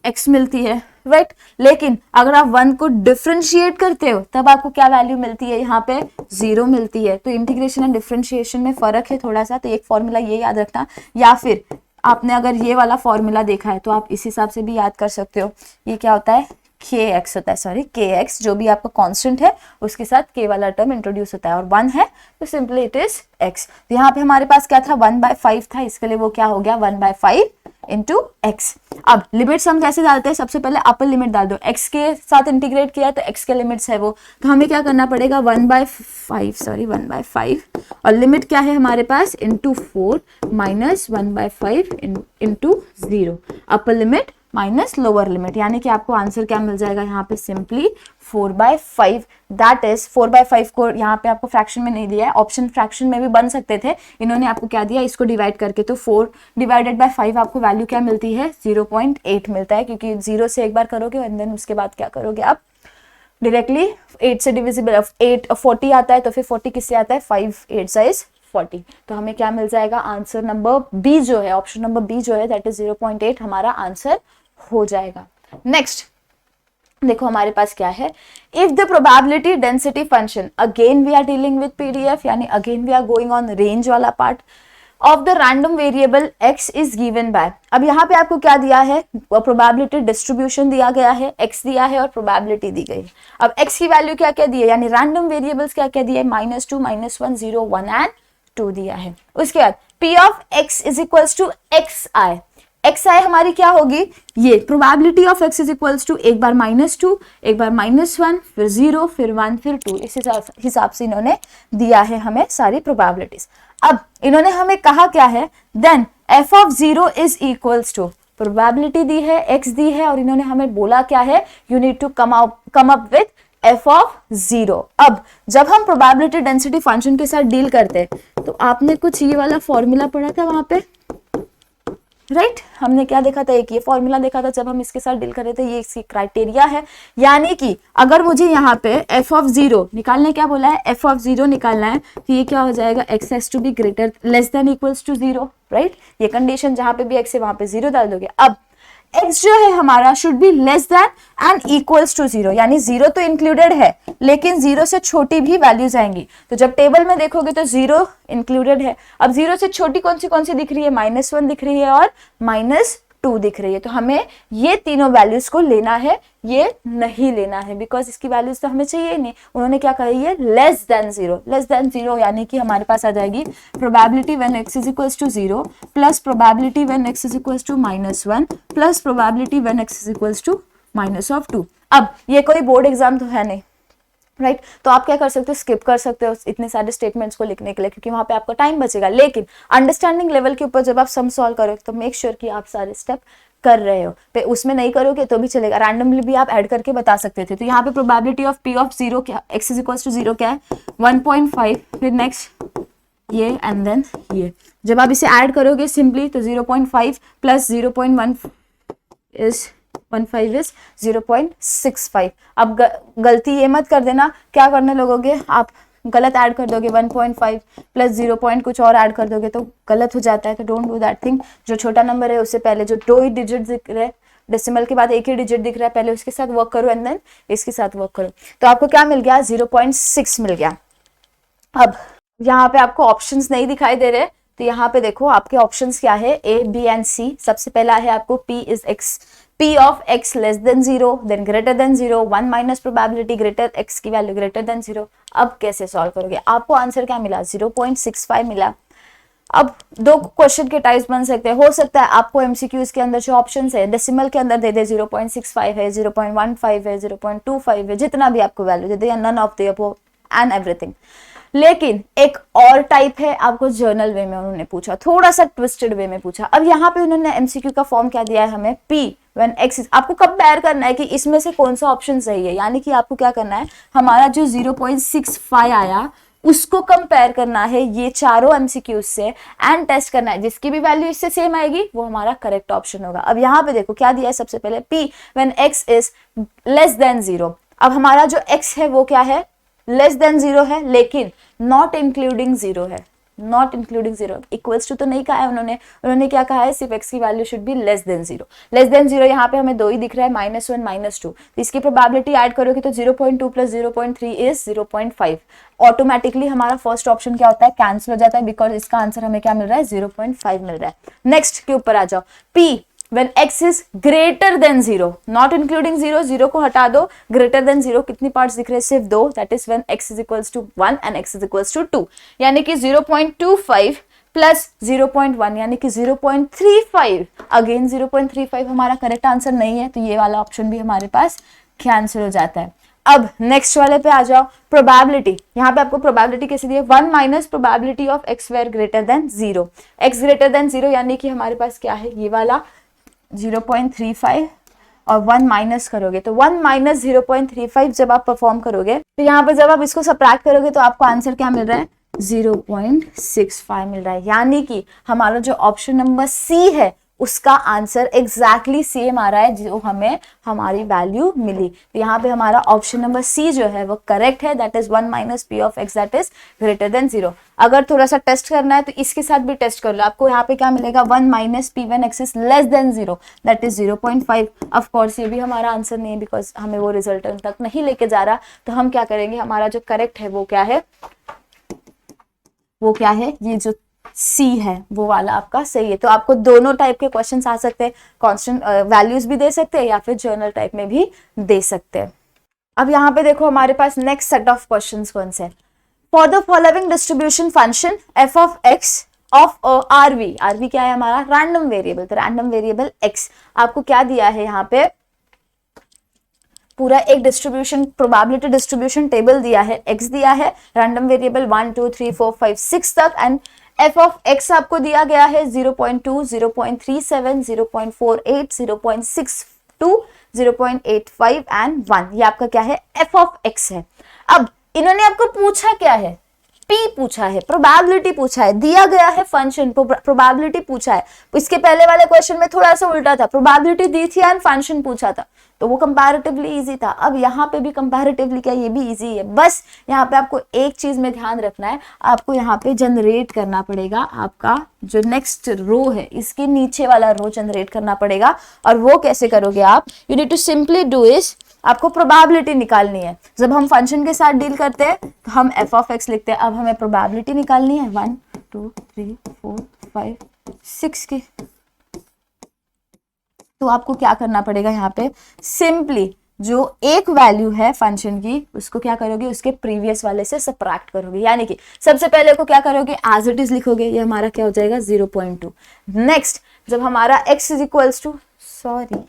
x मिलती है, राइट लेकिन अगर आप 1 को डिफरेंशिएट करते हो तब आपको क्या वैल्यू मिलती है, यहाँ पे 0 मिलती है। तो इंटीग्रेशन एंड डिफरेंशिएशन में फर्क है थोड़ा सा, तो एक फॉर्मूला ये याद रखना, या फिर आपने अगर ये वाला फॉर्मूला देखा है तो आप इस हिसाब से भी याद कर सकते हो। ये क्या होता है, kx होता है, सॉरी kx, जो भी आपका कांस्टेंट है उसके साथ k वाला टर्म इंट्रोड्यूस होता है, और 1 है तो सिंपली इट इज x। तो यहाँ पे हमारे पास क्या था, 1/5 था, इसके लिए वो क्या हो गया 1/5 इंटू एक्स। अब लिमिट्स हम कैसे डालते हैं, सबसे पहले अपर लिमिट डाल दो, x के साथ इंटीग्रेट किया तो x के लिमिट्स है वो, तो हमें क्या करना पड़ेगा 1/5 और लिमिट क्या है हमारे पास into 4 minus 1/5 into 0, upper limit minus lower limit, यानी कि आपको आंसर क्या मिल जाएगा यहाँ पे सिंपली 4/5। दैट इज 4/5 को यहाँ पे आपको फ्रैक्शन में नहीं दिया है, ऑप्शन फ्रैक्शन में भी बन सकते थे, इन्होंने आपको क्या दिया इसको डिवाइड करके, तो 4/5 आपको वैल्यू क्या मिलती है 0.8 मिलता है, क्योंकि 0 से एक बार करोगे एंड देन उसके बाद क्या करोगे आप डायरेक्टली 8 से डिविजिबल, 8 40 आता है तो फिर 40 किससे आता है 5 8 साइज 40, तो हमें क्या मिल जाएगा आंसर नंबर बी जो है, ऑप्शन नंबर बी जो है दैट इज 0.8 हमारा आंसर हो जाएगा। नेक्स्ट देखो हमारे पास क्या है, if the probability density function, again we are dealing with PDF, यानी again we are going on range वाला part of the random variable x is given by, अब यहाँ पे आपको क्या दिया है, प्रोबेबिलिटी डिस्ट्रीब्यूशन दिया गया है, x दिया है और प्रोबेबिलिटी दी गई है। अब x की वैल्यू क्या क्या दी है, यानी रैंडम वेरिएबल्स क्या क्या दिए, -2 -1 0 1 एंड 2 दिया है। उसके बाद p of x is equals to xi, xi हमारी क्या होगी, ये probability of x is equals to एक बार -2 एक बार -1 फिर 0 फिर 1 फिर 2, इस हिसाब से इन्होंने दिया है हमें सारी प्रोबेबिलिटीज। अब इन्होंने हमें कहा क्या है, then f of 0 is equals to, probability दी है x दी है और इन्होंने हमें बोला क्या है, you need to come up with f of 0। अब जब हम प्रोबेबिलिटी डेंसिटी फंक्शन के साथ डील करते हैं तो आपने कुछ ये वाला फॉर्मूला पढ़ा था वहां पे, राइट हमने क्या देखा था, एक ये फॉर्मूला देखा था जब हम इसके साथ डील कर रहे थे, ये इसकी क्राइटेरिया है, यानी कि अगर मुझे यहाँ पे f ऑफ 0 निकालने, क्या बोला है f ऑफ 0 निकालना है, तो ये क्या हो जाएगा x has to be greater less than equals to 0, right, ये कंडीशन जहां पे भी x है वहां पे 0 डाल दोगे। अब x जो है हमारा should be less than and equals to 0, यानी 0 तो इंक्लूडेड है लेकिन 0 से छोटी भी वैल्यूज आएंगी, तो जब टेबल में देखोगे तो 0 इंक्लूडेड है। अब 0 से छोटी कौन सी दिख रही है, -1 दिख रही है और -2 दिख रही है, तो हमें ये तीनों वैल्यूज को लेना है, ये नहीं लेना है, बिकॉज इसकी वैल्यूज तो हमें चाहिए नहीं। उन्होंने क्या कहा, ये लेस देन 0 यानी कि हमारे पास आ जाएगी probability when x is equals to 0 plus probability when x is equals to -1 plus probability when x is equals to -2। अब ये कोई बोर्ड एग्जाम तो है नहीं, राइट तो आप क्या कर सकते हो, स्किप कर सकते हो इतने सारे स्टेटमेंट्स को लिखने के लिए, क्योंकि वहां पे आपका टाइम बचेगा। लेकिन अंडरस्टैंडिंग लेवल के ऊपर जब आप सम सॉल्व करोगे तो मेक श्योर कि आप सारे स्टेप कर रहे हो, पे उसमें नहीं करोगे तो भी चलेगा, रैंडमली भी आप ऐड करके बता सकते थे। तो यहाँ पे प्रोबेबिलिटी ऑफ p ऑफ 0 क्या, x इज इक्वल्स टू 0 क्या है 1.5, फिर नेक्स्ट ये एंड देन ये, जब आप इसे ऐड करोगे सिंपली तो 0.5 प्लस 0.1 इज 15 इज 0.65। अब गलती ये मत कर देना, क्या करने लगोगे आप, गलत ऐड कर दोगे, 1.5 प्लस 0 पॉइंट कुछ और ऐड कर दोगे तो गलत हो जाता है, तो डोंट डू दैट थिंग। जो छोटा नंबर है उससे पहले जो 2 ही डिजिट दिख रहे हैं, डेसिमल के बाद एक ही डिजिट दिख रहा है, पहले उसके साथ वर्क करो एंड देन इसके साथ वर्क करो। तो आपको क्या मिल गया 0.6 मिल गया। अब यहाँ पे आपको ऑप्शंस नहीं दिखाई दे रहे, तो यहाँ पे देखो आपके ऑप्शंस क्या है, A, B एंड C। सबसे पहला है आपको P of x less then 0 then greater than 0, 1 minus probability greater x की वैल्यू ग्रेटर देन 0। अब कैसे सॉल्व करोगे, आपको आंसर क्या मिला 0.65 मिला। अब दो क्वेश्चन के टाइप्स बन सकते हैं, हो सकता है आपको एमसीक्यूज के अंदर जो ऑप्शंस है डेसिमल के अंदर दे दे, 0.65 है, 0.15 है, 0.25 है, जितना भी आपको वैल्यू दे दे, या none of the above and everything. लेकिन एक और टाइप है, आपको जर्नल वे में उन्होंने पूछा, थोड़ा सा ट्विस्टेड वे में पूछा। अब यहाँ पे उन्होंने एमसीक्यू का फॉर्म क्या दिया है हमें, P व्हेन x, आपको कंपेयर करना है कि इसमें से कौन सा ऑप्शन सही है, यानी कि आपको क्या करना है, हमारा जो 0.65 आया उसको कंपेयर करना है ये चारों एमसीक्यूज से एंड टेस्ट करना है, जिसकी भी वैल्यू इससे सेम आएगी वो हमारा करेक्ट ऑप्शन होगा। अब यहाँ पे देखो क्या दिया है, सबसे पहले P when x is less then 0। अब हमारा जो x है वो क्या है, लेस देन 0 है, लेकिन नॉट इंक्लूडिंग 0 है, not including zero. Equals to तो नहीं कहा है उन्होंने क्या कहा है, सिर्फ x की value should be less than zero. Less than zero यहाँ पे हमें दो ही दिख रहा है, -1 -2, तो इसकी प्रोबेबिलिटी ऐड करोगे तो 0.2 + 0.3 इज 0.5। ऑटोमेटिकली हमारा फर्स्ट ऑप्शन क्या होता है, कैंसिल हो जाता है, बिकॉज इसका आंसर हमें क्या मिल रहा है, 0.5 मिल रहा है। नेक्स्ट के ऊपर आ जाओ, P when x is greater than 0, not including 0, 0 को हटा दो, greater than 0 कितनी पार्ट्स दिख रहे हैं, सिर्फ दो, that is when x is equals to 1 and x is equals to 2, यानी कि 0.25 प्लस 0.1 यानी कि 0.35। अगेन 0.35 हमारा करेक्ट आंसर नहीं है, तो ये वाला ऑप्शन भी हमारे पास कैंसिल हो जाता है। अब नेक्स्ट वाले पे आ जाओ, प्रोबेबिलिटी। यहाँ पे आपको प्रोबेबिलिटी कैसे दी है, 1 minus probability of x where greater than 0, x greater than 0 यानी कि हमारे पास क्या है, ये वाला 0.35 और 1 माइनस करोगे तो 1 माइनस 0.35 जब आप परफॉर्म करोगे तो यहाँ पे जब आप इसको सबट्रैक्ट करोगे तो आपको आंसर क्या मिल रहा है, 0.65 मिल रहा है। यानी कि हमारा जो ऑप्शन नंबर सी है उसका आंसर एग्जैक्टली सेम आ रहा है जो हमें हमारी वैल्यू मिली। तो यहाँ पे हमारा ऑप्शन नंबर सी जो है वो करेक्ट है, that is 1 minus P of x that is greater than 0। अगर थोड़ा सा टेस्ट करना है तो इसके साथ भी टेस्ट कर लो, आपको यहाँ पे क्या मिलेगा, 1 minus P one x is less then 0 that is 0.5। Of course ये भी हमारा आंसर नहीं है बिकॉज हमें वो रिजल्ट तक नहीं लेके जा रहा, तो हम क्या करेंगे, हमारा जो करेक्ट है वो क्या है, ये जो सी है वो वाला आपका सही है। तो आपको दोनों टाइप के क्वेश्चंस आ सकते हैं, कांस्टेंट वैल्यूज भी दे सकते हैं या फिर जर्नल टाइप में भी दे सकते हैं। अब यहाँ पे देखो हमारे पास नेक्स्ट सेट ऑफ क्वेश्चंस कौन से हैं, for the following distribution function F of X of RV, RV क्या है हमारा, रैंडम वेरिएबल, तो रैंडम वेरिएबल एक्स आपको क्या दिया है, यहाँ पे पूरा एक डिस्ट्रीब्यूशन प्रोबेबिलिटी डिस्ट्रीब्यूशन टेबल दिया है, एक्स दिया है, रैंडम वेरिएबल 1 2 3 4 5 6 तक, एंड एफ ऑफ एक्स आपको दिया गया है 0.2 0.37 0.48 0.62 0.85 एंड 1। ये आपका क्या है, एफ ऑफ एक्स है। अब इन्होंने आपको पूछा क्या है, P पूछा है, प्रोबेबिलिटी पूछा है, दिया गया है फंक्शन, प्रोबेबिलिटी पूछा है। इसके पहले वाले क्वेश्चन में थोड़ा सा उल्टा था, प्रोबेबिलिटी दी थी एंड फंक्शन पूछा था, तो वो कंपैरेटिवली इजी था। अब यहाँ पे भी कंपैरेटिवली क्या, ये भी इजी है। बस यहाँ पे आपको एक चीज में ध्यान रखना है, आपको यहाँ पे जनरेट करना पड़ेगा, आपका जो नेक्स्ट रो है इसके नीचे वाला रो जनरेट करना पड़ेगा। और वो कैसे करोगे आप, you need to simply do is, आपको प्रोबेबिलिटी निकालनी है। जब हम फंक्शन के साथ डील करते हैं तो हम एफ ऑफ एक्स लिखते हैं, अब हमें प्रोबेबिलिटी निकालनी है 1 2 3 4 5 6 की। तो आपको क्या करना पड़ेगा, यहाँ पे सिंपली जो एक वैल्यू है फंक्शन की उसको क्या करोगे, उसके प्रीवियस वाले से सबट्रैक्ट करोगे। यानी कि सबसे पहले को क्या करोगे, एज इट इज लिखोगे, ये हमारा क्या हो जाएगा 0.2। नेक्स्ट जब हमारा x is equals to, sorry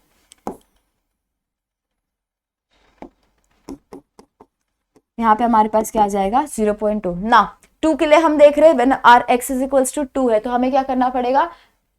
यहाँ पे हमारे पास क्या आ जाएगा 0.2 ना, 2 के लिए हम देख रहे हैं when are x is equals to 2 है, तो हमें क्या करना पड़ेगा,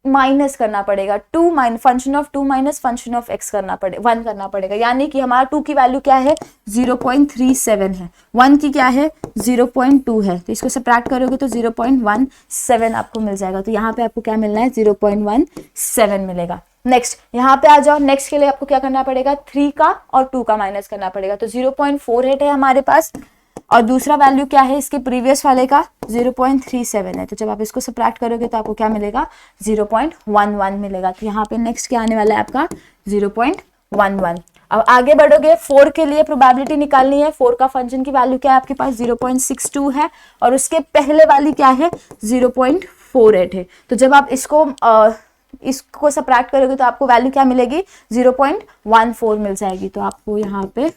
माइनस करना पड़ेगा, 2 minus function of 2 minus function of x करना पड़ेगा, 1 करना पड़ेगा। यानी कि हमारा 2 की वैल्यू क्या है 0.37 है, 1 की क्या है 0.2 है, तो इसको सबट्रैक्ट करोगे तो 0.17 आपको मिल जाएगा। तो यहाँ पे आपको क्या मिलना है 0.17 मिलेगा। नेक्स्ट यहाँ पे आ जाओ, नेक्स्ट के लिए आपको क्या करना पड़ेगा, 3 का और 2 का माइनस करना पड़ेगा, तो 0.48 है हमारे पास, और दूसरा वैल्यू क्या है इसके प्रीवियस वाले का 0.37 है, तो जब आप इसको सबट्रैक्ट करोगे तो आपको क्या मिलेगा 0.11 मिलेगा। तो यहाँ पे नेक्स्ट क्या आने वाला है आपका 0.11। अब आगे बढ़ोगे, 4 के लिए प्रोबेबिलिटी निकालनी है, 4 का फंक्शन की वैल्यू क्या है आपके पास 0.62 है, और उसके पहले वाली क्या है 0.48 है। तो जब आप इसको सबट्रैक्ट करोगे तो आपको वैल्यू क्या मिलेगी 0.14 मिल जाएगी। तो आपको यहाँ पे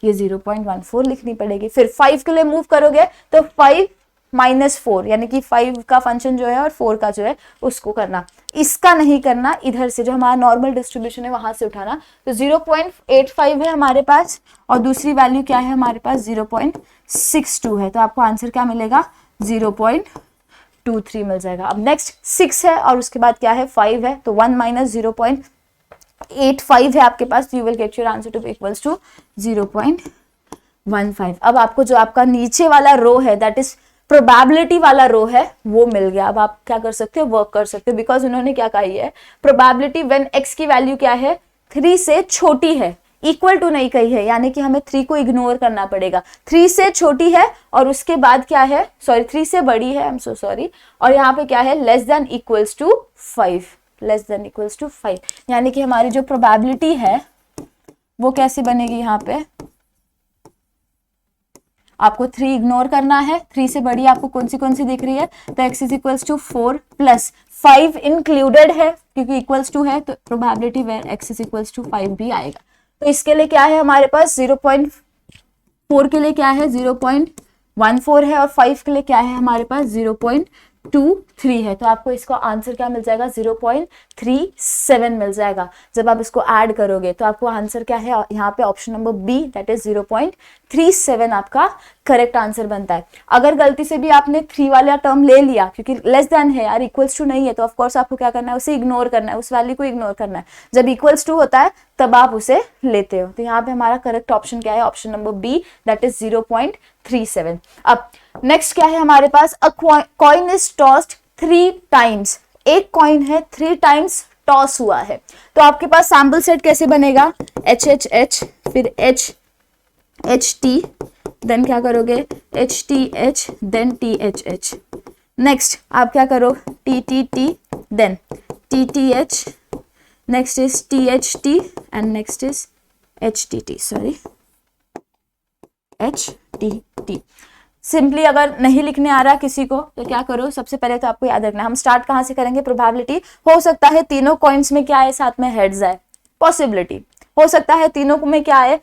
ये 0.14 लिखनी पड़ेगी। फिर 5 के लिए मूव करोगे तो 5 माइनस 4 यानी कि 5 का फंक्शन जो है और 4 का जो है उसको करना, इसका नहीं करना, इधर से जो हमारा नॉर्मल डिस्ट्रीब्यूशन है वहां से उठाना। तो 0.85 है हमारे पास और दूसरी वैल्यू क्या है हमारे पास 0.62 है, तो आपको आंसर क्या मिलेगा 0.23 मिल जाएगा। अब नेक्स्ट 6 है और उसके बाद क्या है 5 है, तो 1 माइनस 0.85 है आपके पास, you will get your answer to be equals to 0.15। अब आपको जो आपका नीचे वाला रो है दैट इज प्रोबेबिलिटी वाला रो है वो मिल गया। अब आप क्या कर सकते हो, वर्क कर सकते हो, बिकॉज उन्होंने क्या कही है, प्रोबेबिलिटी व्हेन x की वैल्यू क्या है 3 से छोटी है, इक्वल टू नहीं कही है, यानी कि हमें 3 को इग्नोर करना पड़ेगा। 3 से छोटी है और उसके बाद क्या है, सॉरी 3 से बड़ी है, आई एम सो सॉरी, और यहाँ पे क्या है, less than equals to 5, less than equals to 5, यानी कि हमारी जो प्रोबेबिलिटी है वो कैसी बनेगी, यहाँ पे आपको 3 इग्नोर करना है, 3 से बड़ी आपको कौन सी दिख रही है, तो x is equals to 4 plus 5 included है क्योंकि इक्वल्स टू है, तो probability where x is equals to 5 भी आएगा। तो इसके लिए क्या है हमारे पास 0.4 के लिए क्या है 0.14 है और 5 के लिए क्या है हमारे पास 0.23 है। तो आपको इसका आंसर क्या मिल जाएगा 0.37 मिल जाएगा। जब आप इसको ऐड करोगे तो आपको आंसर क्या है यहाँ पे option number B, that is 0.37 आपका करेक्ट आंसर बनता है। अगर गलती से भी आपने 3 वाला टर्म ले लिया क्योंकि लेस देन है यार, इक्वल्स टू नहीं है, तो ऑफकोर्स आपको क्या करना है, उसे इग्नोर करना है, उस वैल्यू को इग्नोर करना है। जब इक्वल्स टू होता है तब आप उसे लेते हो। तो यहाँ पे हमारा करेक्ट ऑप्शन क्या है, option number B, that is 0.37। अब नेक्स्ट क्या है हमारे पास, a coin is tossed 3 times, एक कॉइन है 3 टाइम्स टॉस हुआ है। तो आपके पास सैंपल सेट कैसे बनेगा, एच एच एच, फिर एच एच टी, देन क्या करोगे H T H, then T H H. Next आप क्या करो T T T, then T T H, next is T H T and next is H T T, sorry H T T. Simply अगर नहीं लिखने आ रहा किसी को तो क्या करो, सबसे पहले तो आपको याद रखना, हम स्टार्ट कहाँ से करेंगे, प्रोबेबिलिटी। हो सकता है तीनों कॉइन्स में क्या है, साथ में हेड्स आए, पॉसिबिलिटी। हो सकता है तीनों में क्या है,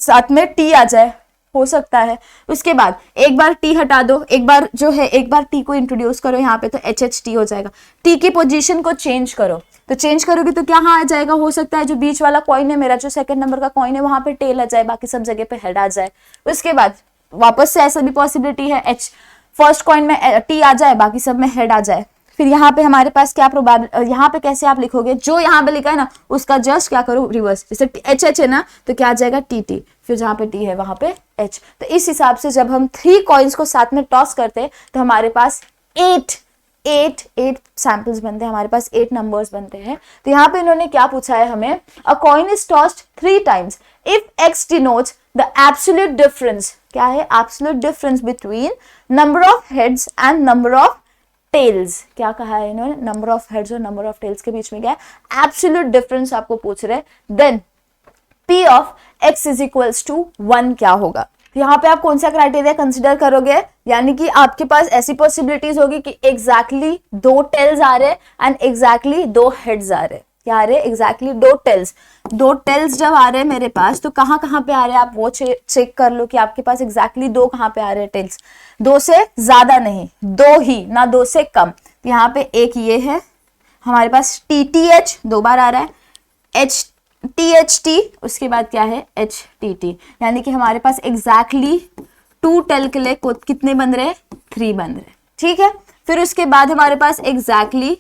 साथ में टी आ जाए, हो सकता है। उसके बाद एक बार टी हटा दो, एक बार जो है एक बार टी को इंट्रोड्यूस करो यहाँ पे, तो एच एच टी हो जाएगा। टी की पोजीशन को चेंज करो, तो चेंज करोगे तो क्या आ जाएगा, हो सकता है जो बीच वाला कॉइन है मेरा, जो सेकंड नंबर का कॉइन है, वहां पे टेल आ जाए, बाकी सब जगह पे हेड आ जाए। उसके बाद वापस से ऐसा भी पॉसिबिलिटी है, एच फर्स्ट कॉइन में टी आ जाए, बाकी सब में हेड आ जाए। फिर यहाँ पे हमारे पास क्या प्रोबेबिलिटी, यहाँ पे कैसे आप लिखोगे, जो यहाँ पे लिखा है ना उसका जस्ट क्या करो रिवर्स, जैसे एच एच है ना तो क्या आ जाएगा टी टी, फिर जहाँ पे टी है वहां पे एच। तो इस हिसाब से जब हम 3 कॉइन्स को साथ में टॉस करते हैं तो हमारे पास 8 सैंपल्स बनते हैं, हमारे पास 8 नंबर्स बनते हैं। तो यहाँ पे इन्होंने क्या पूछा है हमें, a coin is tossed 3 times if X denotes the absolute difference, क्या है absolute difference between number of heads and number of tails. क्या कहा है इन्होंने, नंबर ऑफ हेड्स और नंबर ऑफ टेल्स के बीच में क्या है, एब्सोल्यूट डिफरेंस आपको पूछ रहे हैं। Then P of x is equals to 1 क्या होगा। यहाँ पे आप कौन सा क्राइटेरिया कंसिडर करोगे, यानी कि आपके पास ऐसी पॉसिबिलिटीज होगी कि एग्जैक्टली 2 टेल्स आ रहे एंड एग्जैक्टली 2 हेड्स आ रहे, क्या आ रहे एग्जैक्टली 2 टेल्स जब आ रहे हैं मेरे पास, तो कहाँ पे आ रहे हैं आप वो चेक कर लो कि आपके पास एग्जैक्टली 2 कहाँ पे आ रहे हैं टेल्स, 2 से ज्यादा नहीं, 2 ही ना 2 से कम। तो यहाँ पे एक ये है हमारे पास टी टी एच 2 बार आ रहा है, एच टी एच टी, उसके बाद क्या है एच टी टी, यानी कि हमारे पास एग्जैक्टली 2 टेल के लिए कितने बन रहे, 3 बन रहे, ठीक है। फिर उसके बाद हमारे पास एग्जैक्टली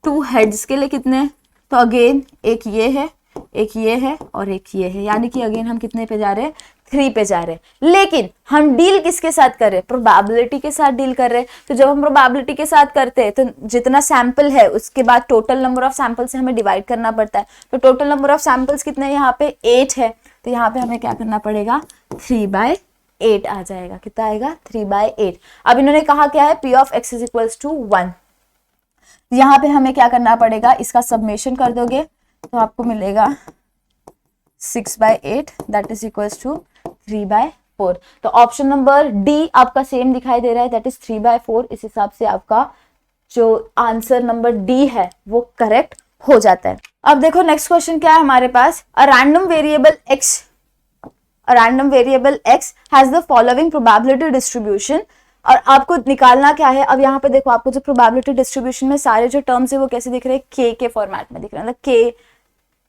2 हेड्स के लिए कितने, तो अगेन एक ये है, एक ये है और एक ये है, यानी कि अगेन हम कितने पे जा रहे हैं, 3 पे जा रहे हैं। लेकिन हम डील किसके साथ कर रहे हैं, प्रोबेबिलिटी के साथ डील कर रहे हैं। तो जब हम प्रोबेबिलिटी के साथ करते हैं तो जितना सैंपल है उसके बाद टोटल नंबर ऑफ सैंपल से हमें डिवाइड करना पड़ता है। तो टोटल नंबर ऑफ सैंपल्स कितने हैं, यहाँ पे 8 है, तो यहाँ पे हमें क्या करना पड़ेगा, 3/8 आ जाएगा। कितना आएगा, 3/8। अब इन्होंने कहा क्या है, P of x is equals to 1। यहाँ पे हमें क्या करना पड़ेगा, इसका सबमेशन कर दोगे तो आपको मिलेगा 6/8 दैट इज इक्वल्स टू 3/4। तो ऑप्शन नंबर डी आपका सेम दिखाई दे रहा है, दैट इज 3/4। इस हिसाब से आपका जो आंसर नंबर डी है वो करेक्ट हो जाता है। अब देखो नेक्स्ट क्वेश्चन क्या है हमारे पास, a random variable x has the following probability distribution, और आपको निकालना क्या है। अब यहाँ पे देखो आपको जो प्रोबेबिलिटी डिस्ट्रीब्यूशन में सारे जो टर्म्स है वो कैसे दिख रहे हैं, k के फॉर्मेट में दिख रहे हैं, k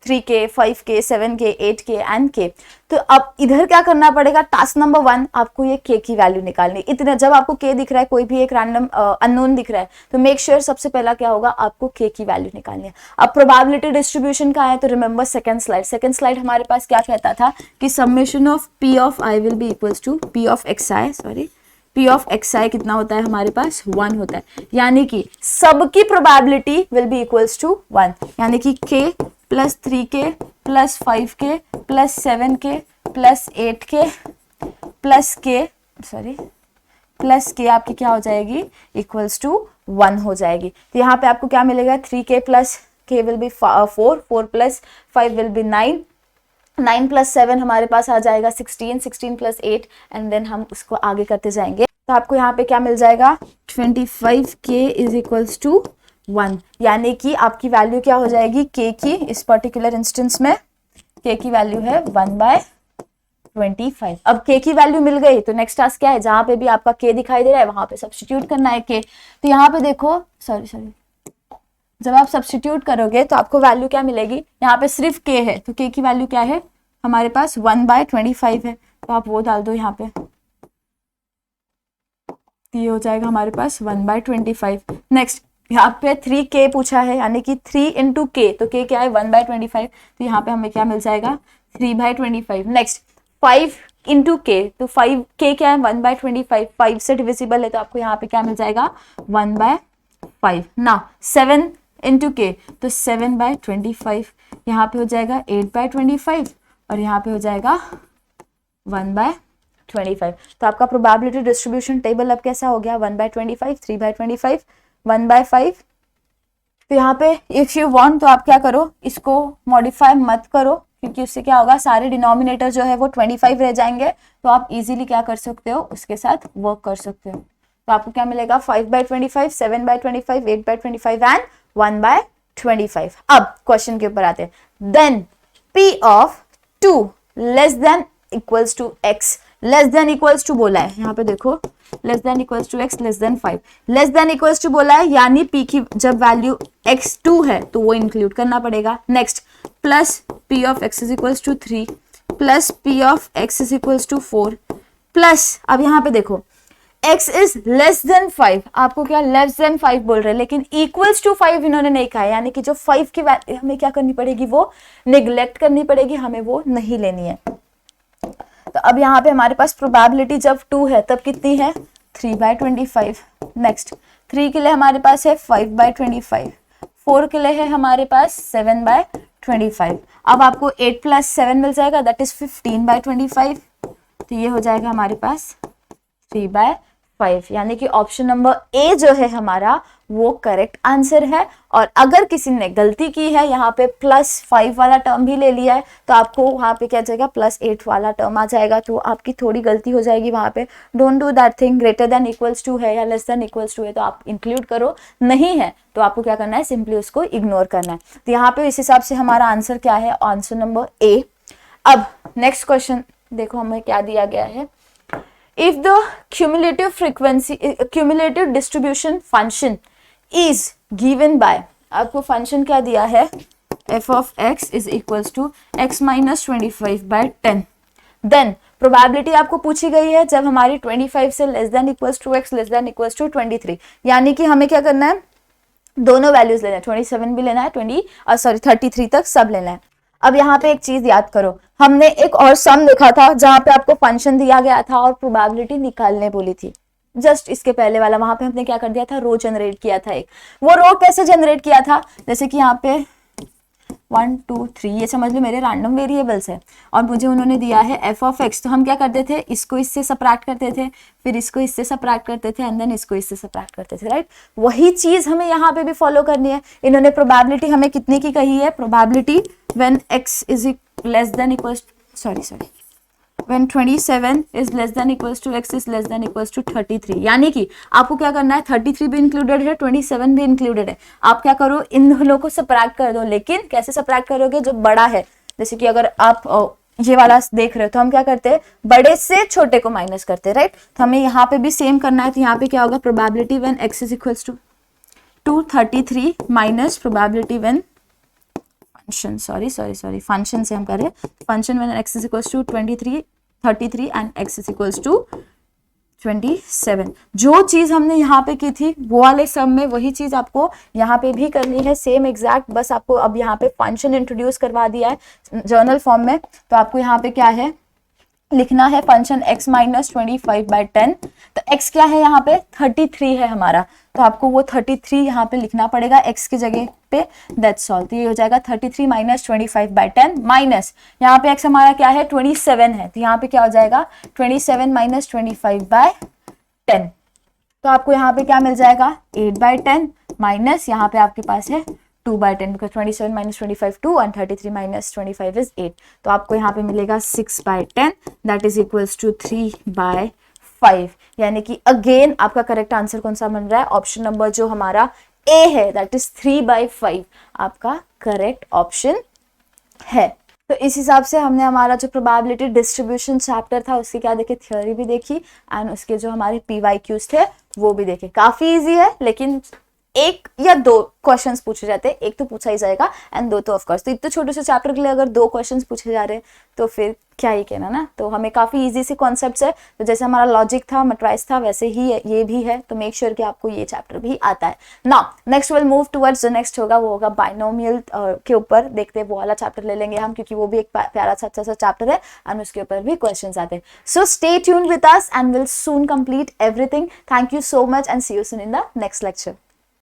3k 5k 7k 8k and k। तो अब इधर क्या करना पड़ेगा, टास्क नंबर 1 आपको ये k की वैल्यू निकालनी। इतना जब आपको k दिख रहा है, कोई भी एक रैंडम अननोन दिख रहा है, तो मेक श्योर सबसे पहला क्या होगा, आपको k की वैल्यू निकालनी है। अब प्रोबेबिलिटी डिस्ट्रीब्यूशन का है तो रिमेंबर सेकंड स्लाइड हमारे पास क्या कहता था कि summation of p of i will be equals to p of xi, sorry P of xi कितना होता है हमारे पास, 1 होता है, यानी कि सबकी probability will be equals to 1, यानी कि k plus 3k plus 5k plus 7k plus 8k plus k आपकी क्या हो जाएगी, इक्वल्स टू 1 हो जाएगी। तो यहाँ पे आपको क्या मिलेगा, 3k plus k will be 4, 4 plus 5 will be 9, 9 plus 7 हमारे पास आ जाएगा 16, 16 प्लस 8 एंड देन हम उसको आगे करते जाएंगे। तो आपको यहाँ पे क्या मिल जाएगा, 25k इज इक्वल्स टू 1, यानी कि आपकी वैल्यू क्या हो जाएगी k की, इस पर्टिकुलर इंस्टेंस में k की वैल्यू है 1/25। अब k की वैल्यू मिल गई तो नेक्स्ट टास्क क्या है, जहां पे भी आपका k दिखाई दे रहा है वहां पे सब्स्टिट्यूट करना है k। तो यहाँ पे देखो जब आप सब्स्टिट्यूट करोगे तो आपको वैल्यू क्या मिलेगी, यहाँ पे सिर्फ k है तो k की वैल्यू क्या है हमारे पास 1/25 है, तो आप वो डाल दो यहाँ पे, ये हो जाएगा हमारे पास 1/25। नेक्स्ट यहाँ पे 3k पूछा है, यानी कि 3 इंटू k, तो k क्या है 1/25, तो यहाँ पे हमें क्या मिल जाएगा 3/25। नेक्स्ट 5 इंटू k, तो 5k क्या है 1/25, 5 से डिविजिबल है तो आपको यहाँ पे क्या मिल जाएगा 1/5। ना 7 इंटू k, तो 7/25, यहाँ पे हो जाएगा 8/25 और यहाँ पे हो जाएगा 1/25। तो आपका प्रोबेबिलिटी डिस्ट्रीब्यूशन टेबल अब कैसा हो गया, 1/25, 3/25, 1/5। तो यहाँ पे इफ यू वांट तो आप क्या करो, इसको मॉडिफाई मत करो क्योंकि उससे क्या होगा, सारे डिनोमिनेटर जो है वो 25 रह जाएंगे, तो आप इजीली क्या कर सकते हो, उसके साथ वर्क कर सकते हो। तो आपको क्या मिलेगा 5/25, 7/25, 8/25 एंड 1/25। अब क्वेश्चन के ऊपर आते हैं, then p of 2 less than equals to x, less than equals to बोला है, यहाँ पे देखो less than equals to x less than 5, less than equals to बोला है, यानी p की जब वैल्यू x2 है तो वो इंक्लूड करना पड़ेगा। Next plus p of x is equals to 3 plus p of x is equals to 4 plus, अब यहाँ पे देखो x इज लेस देन 5, आपको क्या लेस देन 5 बोल रहे हैं, लेकिन इक्वल्स टू 5 इन्होंने नहीं कहा, यानी कि जो 5 की वैल्यू हमें क्या करनी पड़ेगी, वो निगलेक्ट करनी पड़ेगी, हमें वो नहीं लेनी है। तो अब यहाँ पे हमारे पास प्रोबेबिलिटी जब 2 है तब कितनी है 3/25। नेक्स्ट 3 के लिए हमारे पास है 5/25, 4 के लिए है हमारे पास 7/25। अब आपको 8 प्लस 7 मिल जाएगा, दैट इज 15/25, तो ये हो जाएगा हमारे पास 3/5, यानी कि ऑप्शन नंबर ए जो है हमारा वो करेक्ट आंसर है। और अगर किसी ने गलती की है, यहाँ पे +5 वाला टर्म भी ले लिया है, तो आपको वहाँ पे क्या जाएगा +8 वाला टर्म आ जाएगा, तो आपकी थोड़ी गलती हो जाएगी वहाँ पे। Don't do that thing, greater than equals to है या लेस देन इक्वल्स टू है तो आप इंक्लूड करो, नहीं है तो आपको क्या करना है, सिंपली उसको इग्नोर करना है। तो यहाँ पे इस हिसाब से हमारा आंसर क्या है, आंसर नंबर ए। अब नेक्स्ट क्वेश्चन देखो हमें क्या दिया गया है, if the cumulative distribution function is given by, आपको फंक्शन क्या दिया है, f of x is equals to x minus 25/10, then probability आपको पूछी गई है जब हमारी 25 से less than equals to x less than equals to 23, यानी कि हमें क्या करना है, दोनों वैल्यूज लेना है, 27 भी लेना है, 33 तक सब लेना है। अब यहाँ पे एक चीज याद करो, हमने एक और सम देखा था जहां पे आपको फंक्शन दिया गया था और प्रोबेबिलिटी निकालने बोली थी, जस्ट इसके पहले वाला, वहां पे हमने क्या कर दिया था, रो जनरेट किया था एक। वो रो कैसे जनरेट किया था, जैसे कि यहाँ पे 1 2 3 ये समझ लो मेरे रैंडम वेरिएबल्स है और मुझे उन्होंने दिया है f ऑफ x, तो हम क्या करते थे, इसको इससे सबट्रैक्ट करते थे, फिर इसको इससे सबट्रैक्ट करते थे एंड देन इसको इससे सबट्रैक्ट करते थे, राइट। वही चीज हमें यहाँ पे भी फॉलो करनी है। इन्होंने प्रोबेबिलिटी हमें कितनी की कही है, probability when x is less than equals when 27 is less than equals to x is less than equals to 33, यानी कि आपको क्या करना है, 33 भी इंक्लूडेड है, 27 भी इंक्लूडेड है, आप क्या करो इन दोनों को सबट्रैक्ट कर दो। लेकिन कैसे सबट्रैक्ट करोगे, जो बड़ा है, जैसे कि अगर आप ये वाला देख रहे हो तो हम क्या करते हैं, बड़े से छोटे को माइनस करते हैं, राइट। तो हमें यहाँ पे भी सेम करना है, तो यहाँ पे क्या होगा, probability when x is equals to 33 minus probability when function से हम करें, function when x is equals to 33 and x is equals to 27। जो चीज हमने यहाँ पे की थी वो वाले सम में वही चीज आपको यहाँ पे भी करनी है, सेम एग्जैक्ट, बस आपको अब यहाँ पे फंक्शन इंट्रोड्यूस करवा दिया है जर्नल फॉर्म में। तो आपको यहाँ पे क्या है, लिखना है फंक्शन x माइनस 25/10, तो x क्या है यहाँ पे 33 है हमारा, तो आपको वो 33 यहाँ पे लिखना पड़ेगा x की जगह पे, दैट्स ऑल। तो ये हो जाएगा 33 माइनस 25/10 माइनस यहाँ पे x हमारा क्या है 27 है, तो यहाँ पे क्या हो जाएगा 27 माइनस 25/10, तो आपको यहाँ पे क्या मिल जाएगा 8/10 माइनस यहाँ पे आपके पास है 2/10, because 27 minus 25 2 and 33 minus 25 is 8, तो आपको यहाँ पे मिलेगा 6/10 दैट इज इक्वल्स टू 3/5, यानी कि अगेन आपका करेक्ट आंसर कौन सा बन रहा है, ऑप्शन नंबर जो हमारा ए है दैट इज 3/5 आपका करेक्ट ऑप्शन है। तो इस हिसाब से हमने हमारा जो प्रोबेबिलिटी डिस्ट्रीब्यूशन चैप्टर था उसकी क्या देखे, थ्योरी भी देखी एंड उसके जो हमारे PYQs थे वो भी देखे। काफी इजी है, लेकिन एक या दो क्वेश्चंस पूछे जाते हैं, एक तो पूछा ही जाएगा एंड दो तो ऑफ कोर्स, तो इतने छोटे से चैप्टर के लिए अगर 2 क्वेश्चंस पूछे जा रहे हैं तो फिर क्या ही कहना ना। तो हमें काफी इजी से कॉन्सेप्ट्स है, तो जैसे हमारा लॉजिक था, मैट्राइज था, वैसे ही ये भी है, तो मेक श्योर कि आपको ये चैप्टर भी आता है। Now next will move towards जो नेक्स्ट होगा वो होगा बाइनोमियल के ऊपर, देखते हैं वो वाला चैप्टर ले लेंगे हम, क्योंकि वो भी एक प्यारा सा अच्छा सा चैप्टर है एंड उसके ऊपर भी क्वेश्चंस आते हैं। So stay tuned with us and will soon complete everything. Thank you so much and see you soon in the next lecture.